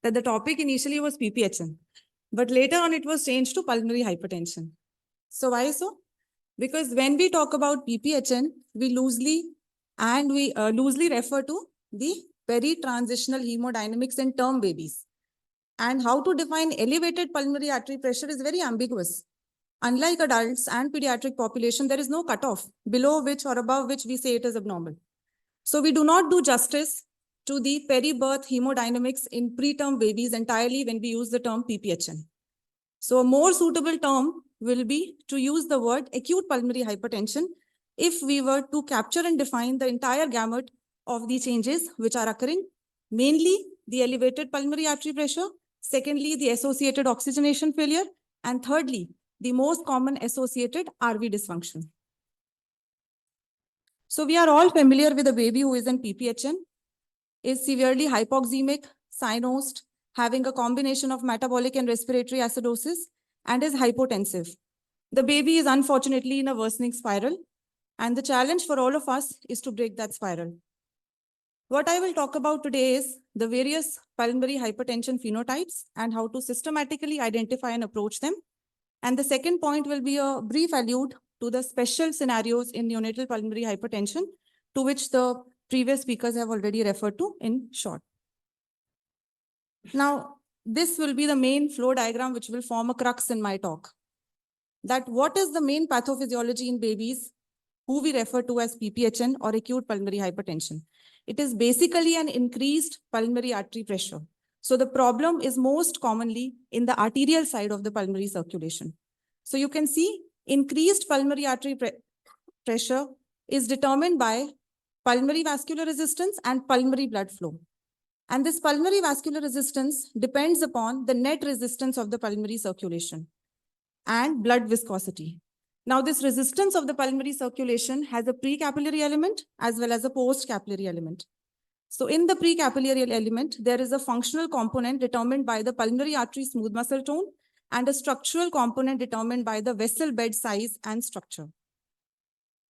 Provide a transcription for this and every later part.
that the topic initially was PPHN, but later on it was changed to pulmonary hypertension. So why so? Because when we talk about PPHN, we loosely refer to the peri-transitional hemodynamics in term babies. And how to define elevated pulmonary artery pressure is very ambiguous. Unlike adults and pediatric population, there is no cutoff below which or above which we say it is abnormal. So we do not do justice to the peri-birth hemodynamics in preterm babies entirely when we use the term PPHN. So a more suitable term will be to use the word acute pulmonary hypertension if we were to capture and define the entire gamut of the changes which are occurring, mainly the elevated pulmonary artery pressure, secondly, the associated oxygenation failure, and thirdly, the most common associated RV dysfunction. So we are all familiar with a baby who is in PPHN, is severely hypoxemic, cyanosed, having a combination of metabolic and respiratory acidosis, and is hypotensive. The baby is unfortunately in a worsening spiral, and the challenge for all of us is to break that spiral. What I will talk about today is the various pulmonary hypertension phenotypes and how to systematically identify and approach them. And the second point will be a brief allude to the special scenarios in neonatal pulmonary hypertension, to which the previous speakers have already referred to in short. Now, this will be the main flow diagram which will form a crux in my talk. That what is the main pathophysiology in babies who we refer to as PPHN or acute pulmonary hypertension? It is basically an increased pulmonary artery pressure. So the problem is most commonly in the arterial side of the pulmonary circulation. So you can see increased pulmonary artery pressure is determined by pulmonary vascular resistance and pulmonary blood flow. And this pulmonary vascular resistance depends upon the net resistance of the pulmonary circulation and blood viscosity. Now, this resistance of the pulmonary circulation has a precapillary element as well as a postcapillary element. So in the precapillary element, there is a functional component determined by the pulmonary artery smooth muscle tone and a structural component determined by the vessel bed size and structure.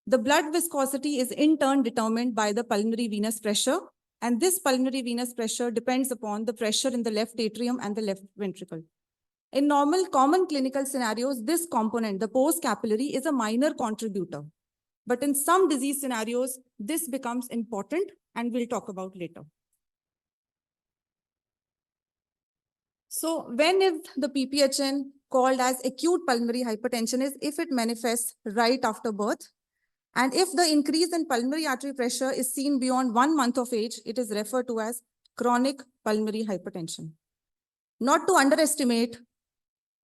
The blood viscosity is in turn determined by the pulmonary venous pressure, and this pulmonary venous pressure depends upon the pressure in the left atrium and the left ventricle. In normal common clinical scenarios, this component, the postcapillary, is a minor contributor. But in some disease scenarios, this becomes important, and we'll talk about later. So when is the PPHN called as acute pulmonary hypertension is if it manifests right after birth. And if the increase in pulmonary artery pressure is seen beyond 1 month of age, it is referred to as chronic pulmonary hypertension. Not to underestimate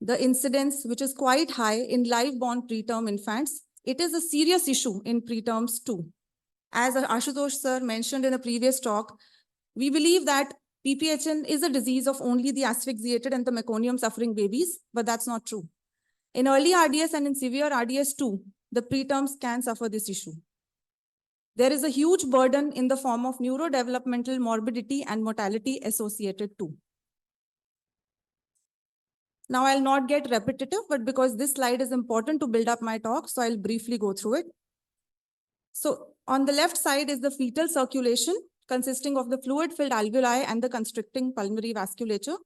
the incidence, which is quite high in live-born preterm infants, it is a serious issue in preterms too. As Ashutosh sir mentioned in a previous talk, we believe that PPHN is a disease of only the asphyxiated and the meconium suffering babies, but that's not true. In early RDS and in severe RDS too, the preterms can suffer this issue. There is a huge burden in the form of neurodevelopmental morbidity and mortality associated too. Now, I'll not get repetitive, but because this slide is important to build up my talk, so I'll briefly go through it. So on the left side is the fetal circulation consisting of the fluid-filled alveoli and the constricting pulmonary vasculature.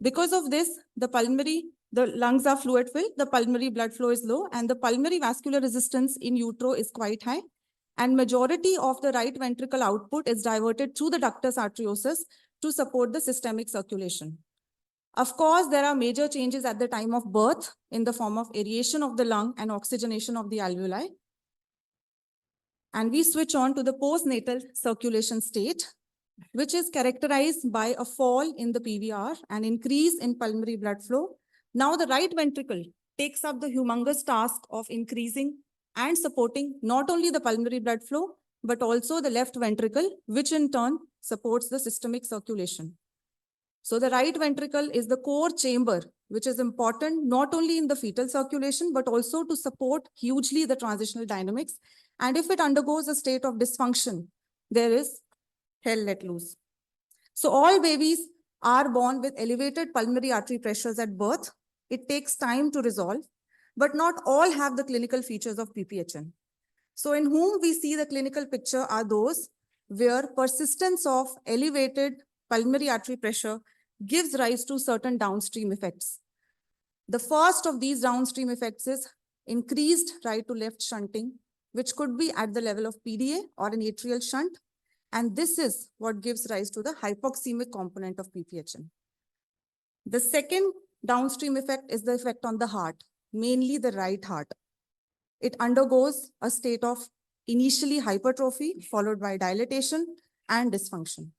Because of this, the lungs are fluid-filled, the pulmonary blood flow is low, and the pulmonary vascular resistance in utero is quite high. And majority of the right ventricle output is diverted through the ductus arteriosus to support the systemic circulation. Of course, there are major changes at the time of birth in the form of aeration of the lung and oxygenation of the alveoli. And we switch on to the postnatal circulation state, which is characterized by a fall in the PVR, an increase in pulmonary blood flow. Now the right ventricle takes up the humongous task of increasing and supporting not only the pulmonary blood flow, but also the left ventricle, which in turn supports the systemic circulation. So the right ventricle is the core chamber, which is important not only in the fetal circulation, but also to support hugely the transitional dynamics. And if it undergoes a state of dysfunction, there is hell let loose. So all babies are born with elevated pulmonary artery pressures at birth. It takes time to resolve, but not all have the clinical features of PPHN. So in whom we see the clinical picture are those where persistence of elevated pulmonary artery pressure gives rise to certain downstream effects. The first of these downstream effects is increased right to left shunting, which could be at the level of PDA or an atrial shunt. And this is what gives rise to the hypoxemic component of PPHN. The second downstream effect is the effect on the heart, mainly the right heart. It undergoes a state of initially hypertrophy, followed by dilatation and dysfunction.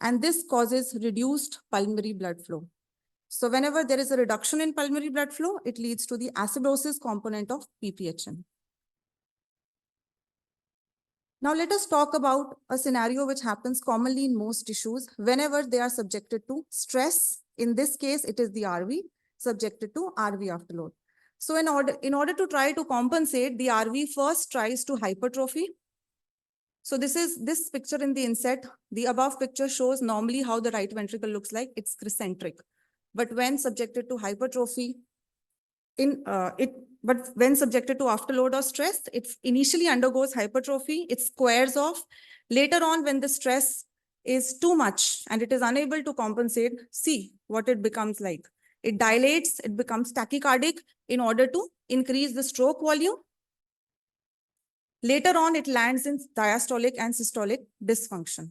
And this causes reduced pulmonary blood flow. So whenever there is a reduction in pulmonary blood flow, it leads to the acidosis component of PPHN. Now let us talk about a scenario which happens commonly in most tissues whenever they are subjected to stress. In this case, it is the RV subjected to RV afterload. So in order to try to compensate, the RV first tries to hypertrophy. So this picture in the inset. The above picture shows normally how the right ventricle looks like. It's crescentric. But when subjected to hypertrophy, but when subjected to afterload or stress, it initially undergoes hypertrophy, it squares off. Later on, when the stress is too much and it is unable to compensate, see what it becomes like. It dilates, it becomes tachycardic in order to increase the stroke volume. Later on, it lands in diastolic and systolic dysfunction.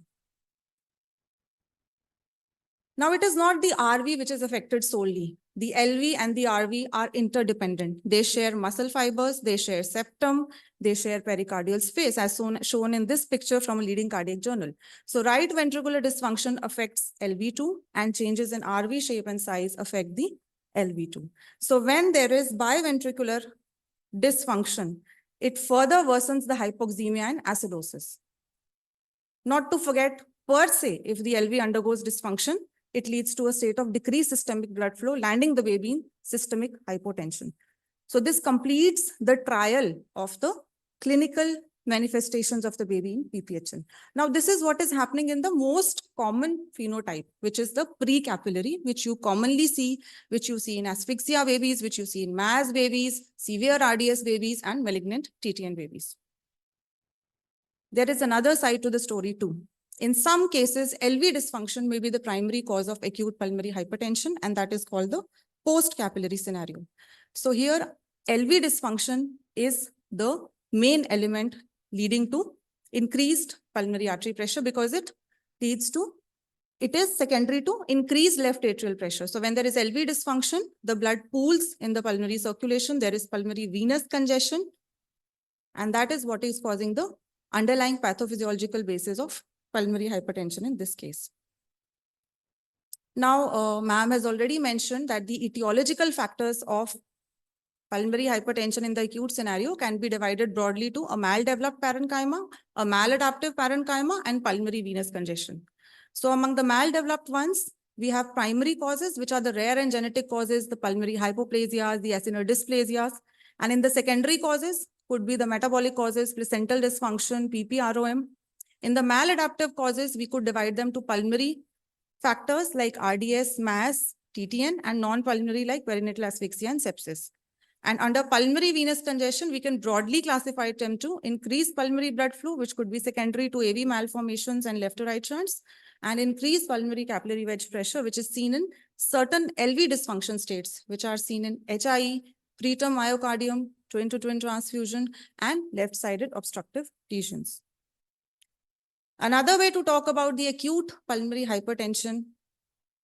Now, it is not the RV which is affected solely. The LV and the RV are interdependent. They share muscle fibers, they share septum, they share pericardial space, as shown in this picture from a leading cardiac journal. So right ventricular dysfunction affects LV2, and changes in RV shape and size affect the LV2. So when there is biventricular dysfunction, it further worsens the hypoxemia and acidosis. Not to forget, per se, if the LV undergoes dysfunction, it leads to a state of decreased systemic blood flow, landing the baby in systemic hypotension. So this completes the trial of the clinical manifestations of the baby in PPHN. Now, this is what is happening in the most common phenotype, which is the precapillary, which you commonly see, which you see in asphyxia babies, which you see in MAS babies, severe RDS babies, and malignant TTN babies. There is another side to the story too. In some cases, LV dysfunction may be the primary cause of acute pulmonary hypertension, and that is called the post-capillary scenario. So here, LV dysfunction is the main element leading to increased pulmonary artery pressure, because it is secondary to increased left atrial pressure. So when there is LV dysfunction, the blood pools in the pulmonary circulation, there is pulmonary venous congestion, and that is what is causing the underlying pathophysiological basis of pulmonary hypertension in this case. Now, ma'am has already mentioned that the etiological factors of pulmonary hypertension in the acute scenario can be divided broadly to a maldeveloped parenchyma, a maladaptive parenchyma, and pulmonary venous congestion. So among the maldeveloped ones, we have primary causes, which are the rare and genetic causes, the pulmonary hypoplasias, the acinar dysplasias. And in the secondary causes, could be the metabolic causes, placental dysfunction, PPROM. In the maladaptive causes, we could divide them to pulmonary factors like RDS, MAS, TTN, and non-pulmonary like perinatal asphyxia and sepsis. And under pulmonary venous congestion, we can broadly classify them to increased pulmonary blood flow, which could be secondary to AV malformations and left to right shunts, and increased pulmonary capillary wedge pressure, which is seen in certain LV dysfunction states, which are seen in HIE, preterm myocardium, twin-to-twin transfusion, and left-sided obstructive lesions. Another way to talk about the acute pulmonary hypertension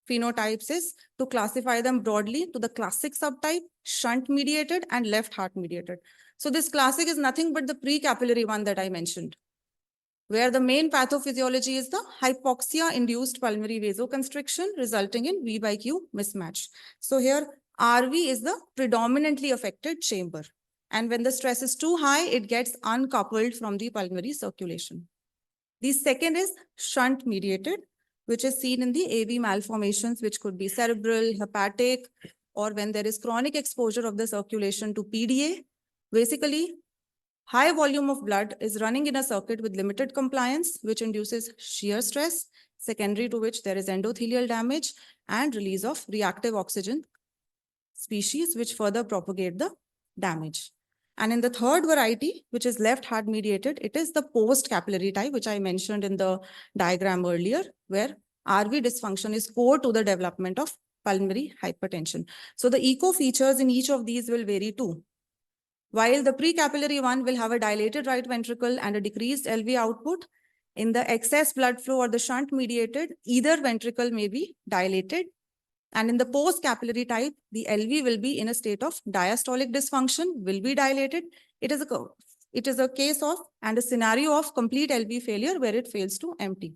phenotypes is to classify them broadly to the classic subtype, shunt-mediated, and left heart-mediated. So this classic is nothing but the precapillary one that I mentioned, where the main pathophysiology is the hypoxia-induced pulmonary vasoconstriction resulting in V by Q mismatch. So here, RV is the predominantly affected chamber. And when the stress is too high, it gets uncoupled from the pulmonary circulation. The second is shunt-mediated, which is seen in the AV malformations, which could be cerebral, hepatic, or when there is chronic exposure of the circulation to PDA. Basically, high volume of blood is running in a circuit with limited compliance, which induces shear stress, secondary to which there is endothelial damage and release of reactive oxygen species, which further propagate the damage. And in the third variety, which is left heart mediated, it is the post capillary type, which I mentioned in the diagram earlier, where RV dysfunction is core to the development of pulmonary hypertension. So the echo features in each of these will vary too. While the precapillary one will have a dilated right ventricle and a decreased LV output, in the excess blood flow or the shunt mediated, either ventricle may be dilated. And in the post-capillary type, the LV will be in a state of diastolic dysfunction, will be dilated. It is a case of and a scenario of complete LV failure where it fails to empty.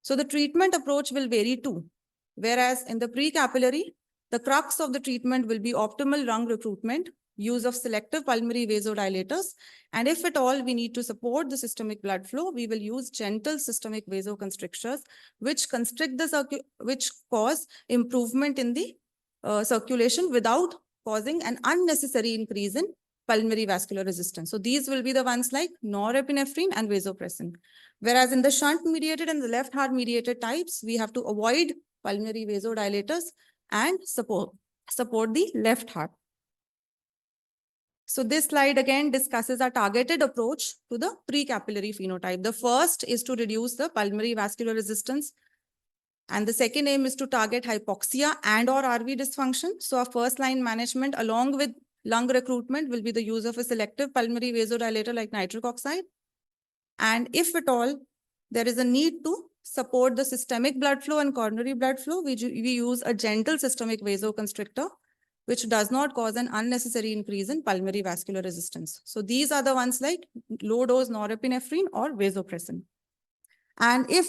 So the treatment approach will vary too. Whereas in the precapillary, the crux of the treatment will be optimal lung recruitment, use of selective pulmonary vasodilators, and if at all we need to support the systemic blood flow, we will use gentle systemic vasoconstrictors, which constrict the which cause improvement in the circulation without causing an unnecessary increase in pulmonary vascular resistance. So these will be the ones like norepinephrine and vasopressin. Whereas in the shunt mediated and the left heart mediated types, we have to avoid pulmonary vasodilators and support the left heart. So this slide again discusses a targeted approach to the precapillary phenotype. The first is to reduce the pulmonary vascular resistance. And the second aim is to target hypoxia and or RV dysfunction. So our first line management along with lung recruitment will be the use of a selective pulmonary vasodilator like nitric oxide. And if at all, there is a need to support the systemic blood flow and coronary blood flow, we use a gentle systemic vasoconstrictor, which does not cause an unnecessary increase in pulmonary vascular resistance. So these are the ones like low dose norepinephrine or vasopressin. And if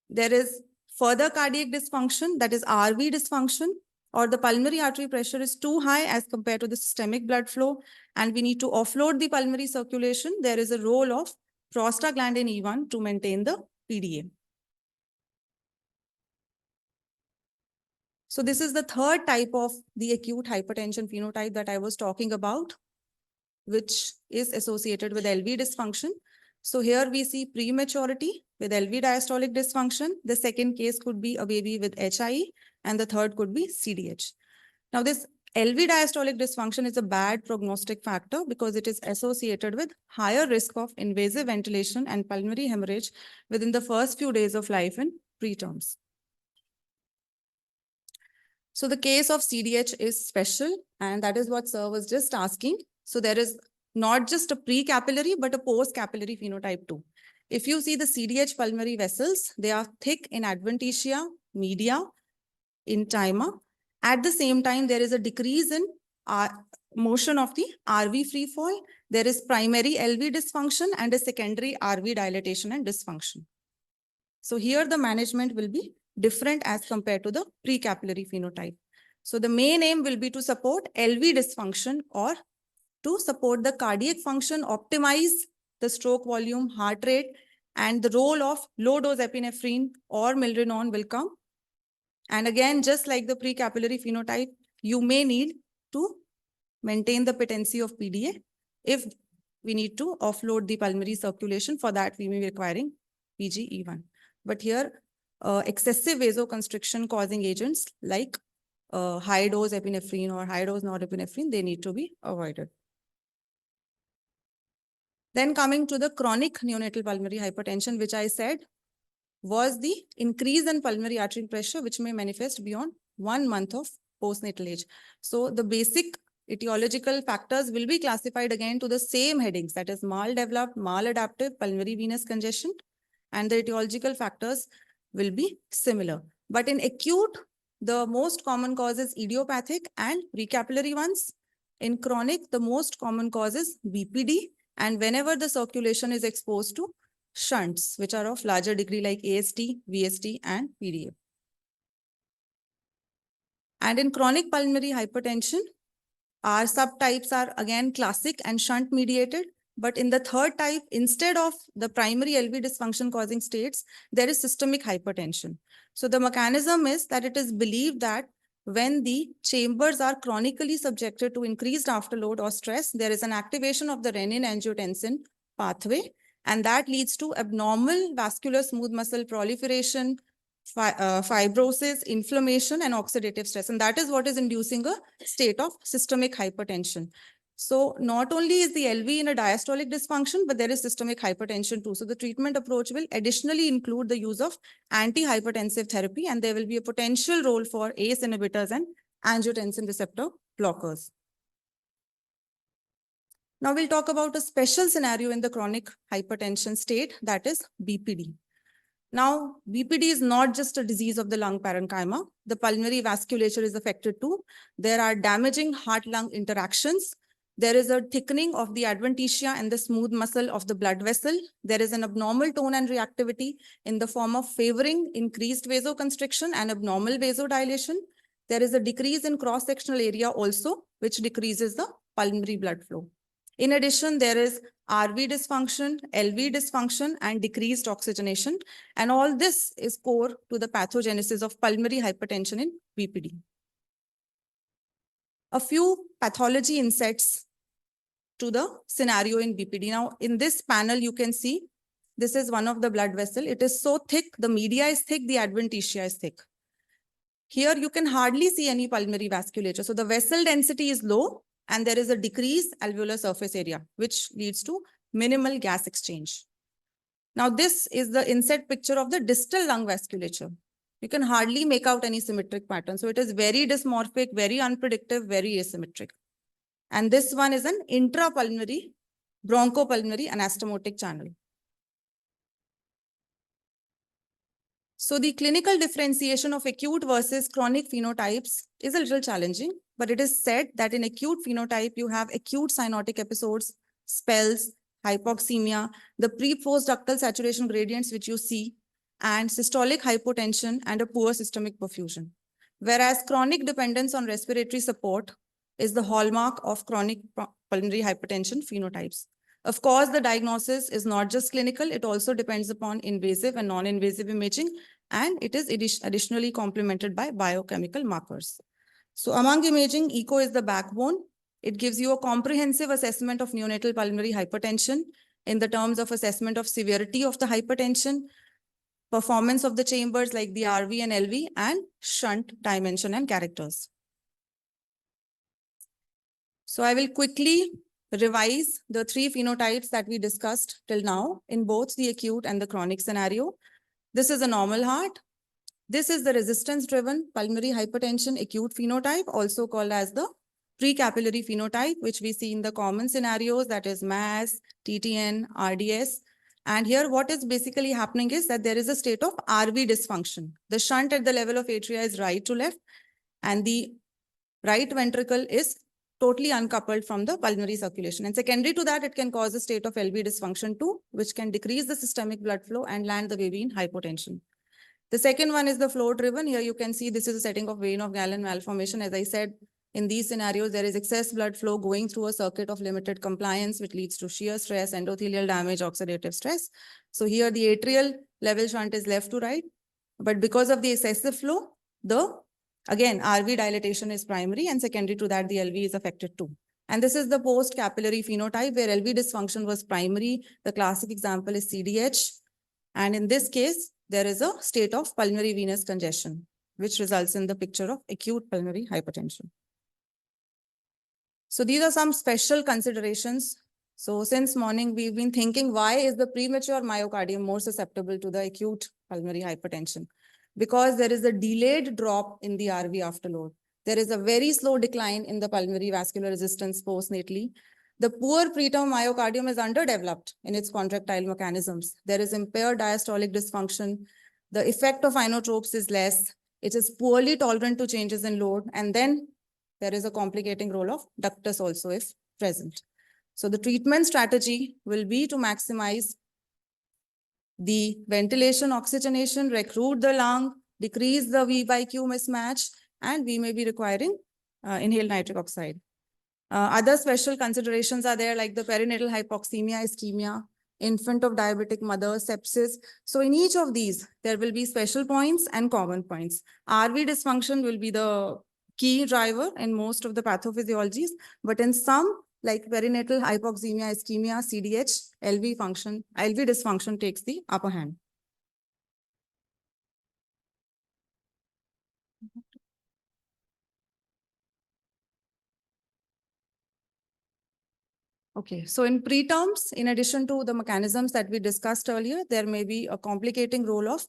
there is further cardiac dysfunction, that is RV dysfunction, or the pulmonary artery pressure is too high as compared to the systemic blood flow, and we need to offload the pulmonary circulation, there is a role of prostaglandin E1 to maintain the PDA. So this is the third type of the acute hypertension phenotype that I was talking about, which is associated with LV dysfunction. So here we see prematurity with LV diastolic dysfunction. The second case could be a baby with HIE, and the third could be CDH. Now this LV diastolic dysfunction is a bad prognostic factor because it is associated with higher risk of invasive ventilation and pulmonary hemorrhage within the first few days of life in preterms. So the case of CDH is special, and that is what Sir was just asking. So there is not just a precapillary, but a post-capillary phenotype too. If you see the CDH pulmonary vessels, they are thick in adventitia, media, intima. At the same time, there is a decrease in motion of the RV free fall. There is primary LV dysfunction and a secondary RV dilatation and dysfunction. So here the management will be different as compared to the precapillary phenotype. So the main aim will be to support LV dysfunction or to support the cardiac function, optimize the stroke volume, heart rate, and the role of low dose epinephrine or milrinone will come. And again, just like the precapillary phenotype, you may need to maintain the patency of PDA. If we need to offload the pulmonary circulation, for that we may be requiring PGE1. But here, excessive vasoconstriction causing agents like high dose epinephrine or high dose norepinephrine, they need to be avoided. Then coming to the chronic neonatal pulmonary hypertension, which I said was the increase in pulmonary artery pressure, which may manifest beyond 1 month of postnatal age. So the basic etiological factors will be classified again to the same headings, that is maldeveloped, maladaptive pulmonary venous congestion, and the etiological factors will be similar. But in acute, the most common cause is idiopathic and precapillary ones. In chronic, the most common cause is BPD, and whenever the circulation is exposed to shunts, which are of larger degree like AST, VST, and PDA. And in chronic pulmonary hypertension, our subtypes are again classic and shunt mediated. But in the third type, instead of the primary LV dysfunction causing states, there is systemic hypertension. So the mechanism is that it is believed that when the chambers are chronically subjected to increased afterload or stress, there is an activation of the renin-angiotensin pathway, and that leads to abnormal vascular smooth muscle proliferation, fibrosis, inflammation, and oxidative stress. And that is what is inducing a state of systemic hypertension. So not only is the LV in a diastolic dysfunction, but there is systemic hypertension too. So the treatment approach will additionally include the use of antihypertensive therapy, and there will be a potential role for ACE inhibitors and angiotensin receptor blockers. Now we'll talk about a special scenario in the chronic hypertension state, that is BPD. Now, BPD is not just a disease of the lung parenchyma. The pulmonary vasculature is affected too. There are damaging heart-lung interactions. There is a thickening of the adventitia and the smooth muscle of the blood vessel. There is an abnormal tone and reactivity in the form of favoring increased vasoconstriction and abnormal vasodilation. There is a decrease in cross-sectional area also, which decreases the pulmonary blood flow. In addition, there is RV dysfunction, LV dysfunction, and decreased oxygenation. And all this is core to the pathogenesis of pulmonary hypertension in BPD. A few pathology insights to the scenario in BPD. Now, in this panel, you can see this is one of the blood vessel. It is so thick, the media is thick, the adventitia is thick. Here, you can hardly see any pulmonary vasculature. So the vessel density is low, and there is a decreased alveolar surface area, which leads to minimal gas exchange. Now, this is the inset picture of the distal lung vasculature. You can hardly make out any symmetric pattern. So it is very dysmorphic, very unpredictable, very asymmetric. And this one is an intrapulmonary, bronchopulmonary anastomotic channel. So the clinical differentiation of acute versus chronic phenotypes is a little challenging, but it is said that in acute phenotype, you have acute cyanotic episodes, spells, hypoxemia, the pre-post ductal saturation gradients, which you see, and systolic hypotension and a poor systemic perfusion. Whereas chronic dependence on respiratory support is the hallmark of chronic pulmonary hypertension phenotypes. Of course, the diagnosis is not just clinical, it also depends upon invasive and non-invasive imaging, and it is additionally complemented by biochemical markers. So among imaging, echo is the backbone. It gives you a comprehensive assessment of neonatal pulmonary hypertension in the terms of assessment of severity of the hypertension, performance of the chambers like the RV and LV, and shunt dimension and characters. So I will quickly revise the three phenotypes that we discussed till now in both the acute and the chronic scenario. This is a normal heart. This is the resistance-driven pulmonary hypertension acute phenotype, also called as the precapillary phenotype, which we see in the common scenarios, that is MAS, TTN, RDS. And here what is basically happening is that there is a state of RV dysfunction. The shunt at the level of atria is right to left, and the right ventricle is totally uncoupled from the pulmonary circulation. And secondary to that, it can cause a state of LV dysfunction too, which can decrease the systemic blood flow and land the baby in hypotension. The second one is the flow driven. Here you can see this is a setting of vein of Galen malformation. As I said, in these scenarios, there is excess blood flow going through a circuit of limited compliance, which leads to shear stress, endothelial damage, oxidative stress. So here the atrial level shunt is left to right. But because of the excessive flow, again, RV dilatation is primary, and secondary to that, the LV is affected too. And this is the post-capillary phenotype where LV dysfunction was primary. The classic example is CDH. And in this case, there is a state of pulmonary venous congestion, which results in the picture of acute pulmonary hypertension. So these are some special considerations. So since morning, we've been thinking, why is the premature myocardium more susceptible to the acute pulmonary hypertension? Because there is a delayed drop in the RV afterload. There is a very slow decline in the pulmonary vascular resistance postnatally. The poor preterm myocardium is underdeveloped in its contractile mechanisms. There is impaired diastolic dysfunction. The effect of inotropes is less. It is poorly tolerant to changes in load. And then there is a complicating role of ductus also if present. So the treatment strategy will be to maximize the ventilation, oxygenation, recruit the lung, decrease the V by Q mismatch, and we may be requiring inhaled nitric oxide. Other special considerations are there, like the perinatal hypoxemia, ischemia, infant of diabetic mother, sepsis. So in each of these, there will be special points and common points. RV dysfunction will be the key driver in most of the pathophysiologies, but in some, like perinatal hypoxemia, ischemia, CDH, LV dysfunction takes the upper hand. Okay, so in preterms, in addition to the mechanisms that we discussed earlier, there may be a complicating role of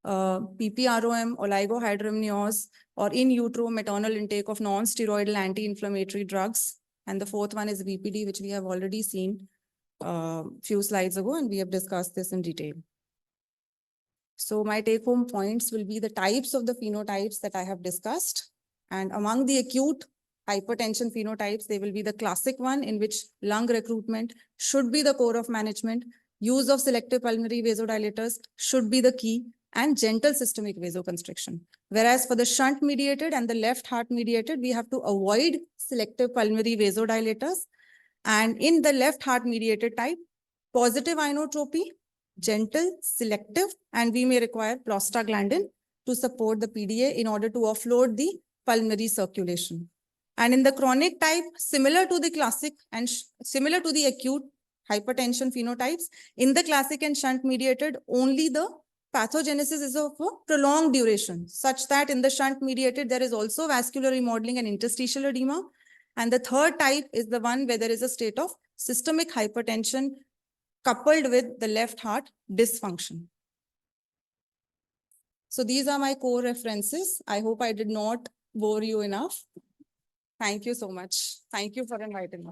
PPROM, oligohydramnios, or in utero maternal intake of non-steroidal anti-inflammatory drugs. And the fourth one is BPD, which we have already seen few slides ago, and we have discussed this in detail. So my take-home points will be the types of the phenotypes that I have discussed. And among the acute hypertension phenotypes, they will be the classic one in which lung recruitment should be the core of management. Use of selective pulmonary vasodilators should be the key, and gentle systemic vasoconstriction. Whereas for the shunt mediated and the left heart mediated, we have to avoid selective pulmonary vasodilators. And in the left heart mediated type, positive inotropy, gentle, selective, and we may require prostaglandin to support the PDA in order to offload the pulmonary circulation. And in the chronic type, similar to the classic and similar to the acute hypertension phenotypes, in the classic and shunt mediated, only the pathogenesis is of a prolonged duration, such that in the shunt mediated, there is also vascular remodeling and interstitial edema. And the third type is the one where there is a state of systemic hypertension coupled with the left heart dysfunction. So these are my core references. I hope I did not bore you enough. Thank you so much. Thank you for inviting me.